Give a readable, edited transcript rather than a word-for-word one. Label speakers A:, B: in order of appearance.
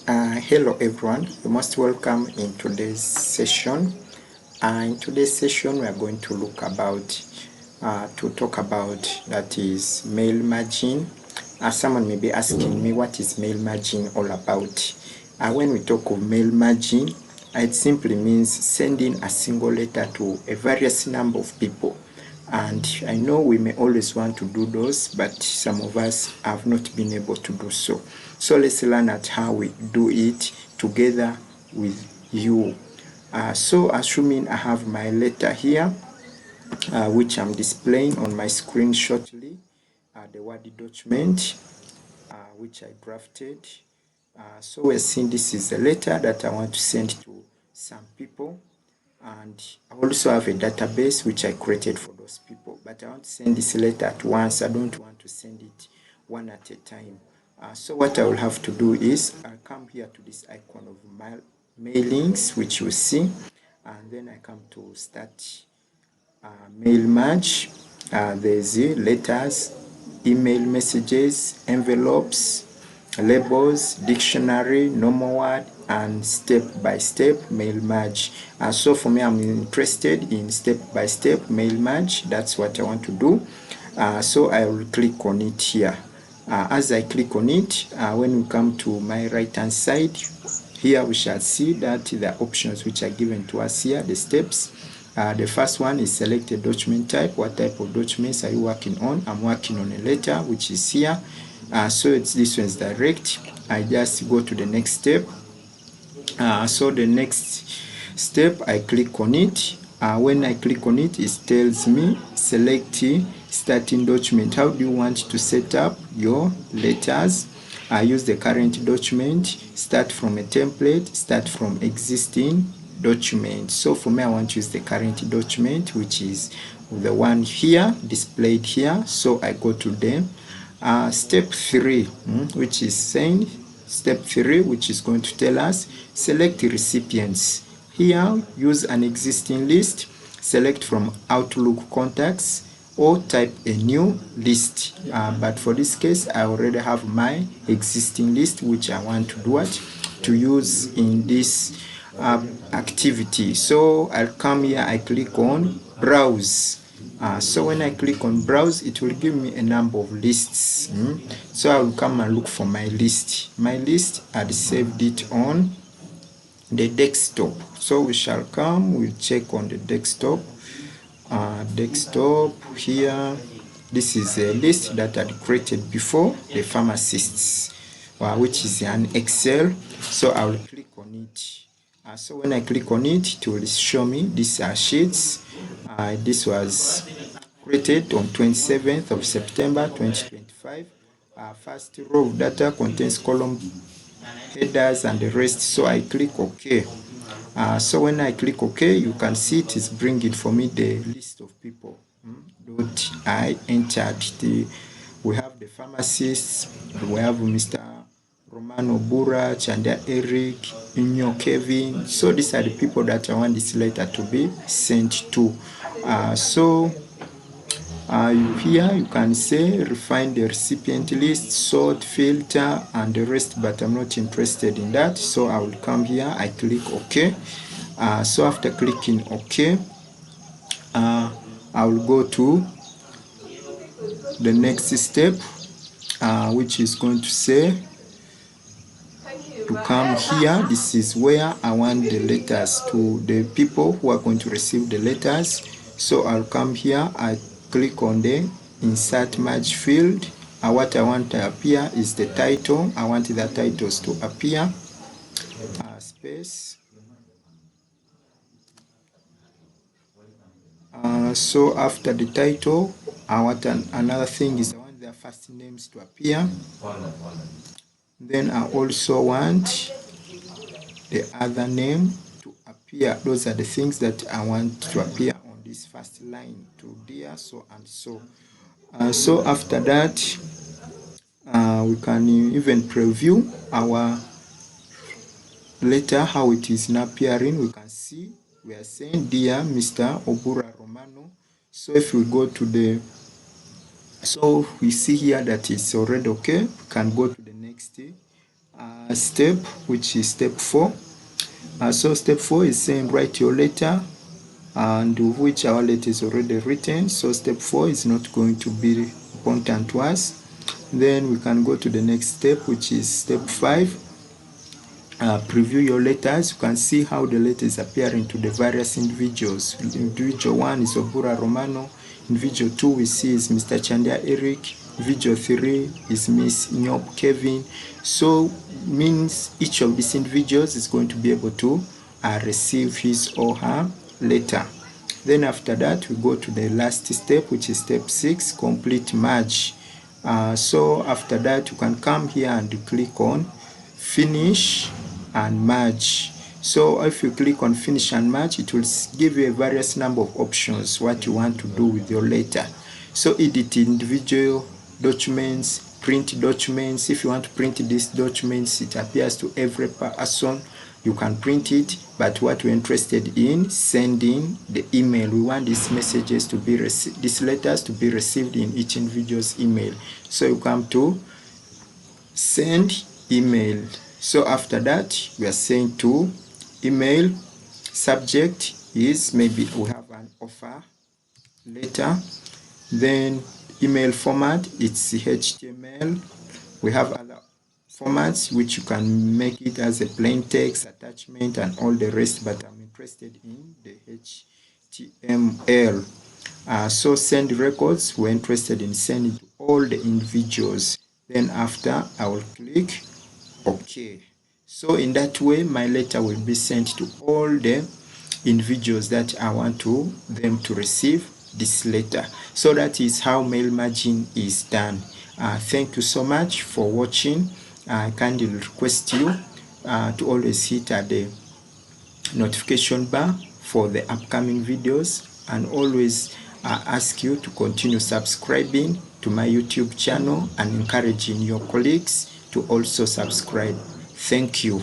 A: Hello everyone, you're most welcome in today's session. In today's session we are going to look about to talk about that is mail margin. Someone may be asking me what is mail margin all about. When we talk of mail margin, it simply means sending a single letter to a various number of people. And I know we may always want to do those, but some of us have not been able to do so. So let's learn at how we do it together with you. So assuming I have my letter here, which I'm displaying on my screen shortly, the Word document which I drafted. So we're seeing this is a letter that I want to send to some people, and I also have a database which I created for those people, but I want to send this letter at once. I don't want to send it one at a time. So what I will have to do is I'll come here to this icon of mailings, which you see, and then I come to start mail merge. There's letters, email messages, envelopes, labels, dictionary, normal word, and step-by-step mail merge. So for me, I'm interested in step-by-step mail merge. That's what I want to do. So I will click on it here. As I click on it, when we come to my right hand side, here we shall see that the options which are given to us here, the steps. The first one is select a document type. What type of documents are you working on? I'm working on a letter, which is here. So this one is direct. I just go to the next step. So the next step, I click on it. When I click on it, it tells me select starting document. How do you want to set up your letters? Use the current document, start from a template, start from existing document. So for me, I want to use the current document, which is the one here displayed here. So I go to them. Step 3, which is saying step 3, which is going to tell us select recipients. Here, use an existing list, select from Outlook contacts, or type a new list. But for this case, I already have my existing list, which I want to do what? To use in this activity. So I'll come here, I click on browse. So when I click on browse, it will give me a number of lists. So I will come and look for my list. My list, I'd saved it on the desktop. So we shall come, we'll check on the desktop. Desktop here, this is a list that I created before, the pharmacists, which is an Excel. So I will click on it. So when I click on it, it will show me these are sheets. This was created on 27th of September 2025. First row of data contains column headers and the rest. So I click OK. So when I click OK, you can see it is bringing for me the list of people that I entered. We have the pharmacists, we have Mr. Romano Bura, Chanda Eric, Inyo Kevin. So these are the people that I want this letter to be sent to. Here you can say refine the recipient list, sort, filter, and the rest, but I'm not interested in that. So I will come here, I click OK. So after clicking OK, I will go to the next step, which is going to say to come here. This is where I want the letters to the people who are going to receive the letters. So I'll come here, I click on the insert merge field. What I want to appear is the title. I want the titles to appear. Space. So after the title, I want another thing is I want their first names to appear. Then I also want the other name to appear. Those are the things that I want to appear on this first line, to dear so and so. So after that, we can even preview our letter, how it is now appearing. We can see we are saying dear Mr. Obura Romano. So if we go to the, so we see here that it's already okay. We can go to the next step, which is step 4. So step 4 is saying write your letter, and which our letter is already written, so step 4 is not going to be important to us. Then we can go to the next step, which is step 5. Preview your letters. You can see how the letters appearing to the various individuals. Individual 1 is Obura Romano. Individual 2 we see is Mr. Chandia Eric. Individual 3 is Miss Nyop Kevin. So means each of these individuals is going to be able to receive his or her letter. Then after that we go to the last step, which is step 6, complete merge. So after that you can come here and click on finish and merge. So if you click on finish and merge, it will give you a various number of options what you want to do with your letter. So edit individual documents, print documents. If you want to print these documents, it appears to every person, you can print it. But what we're interested in, sending the email. We want these messages to be these letters to be received in each individual's email. So you come to send email. So after that we are saying to email, subject is maybe we have an offer letter. Then email format, it's HTML. We have other formats which you can make it as a plain text, attachment, and all the rest, but I'm interested in the HTML. So send records, we're interested in sending to all the individuals. Then after I will click OK. So in that way my letter will be sent to all the individuals that I want them to receive this letter. So that is how mail merging is done. Thank you so much for watching. I kindly request you to always hit at the notification bar for the upcoming videos, and always ask you to continue subscribing to my YouTube channel and encouraging your colleagues to also subscribe. Thank you.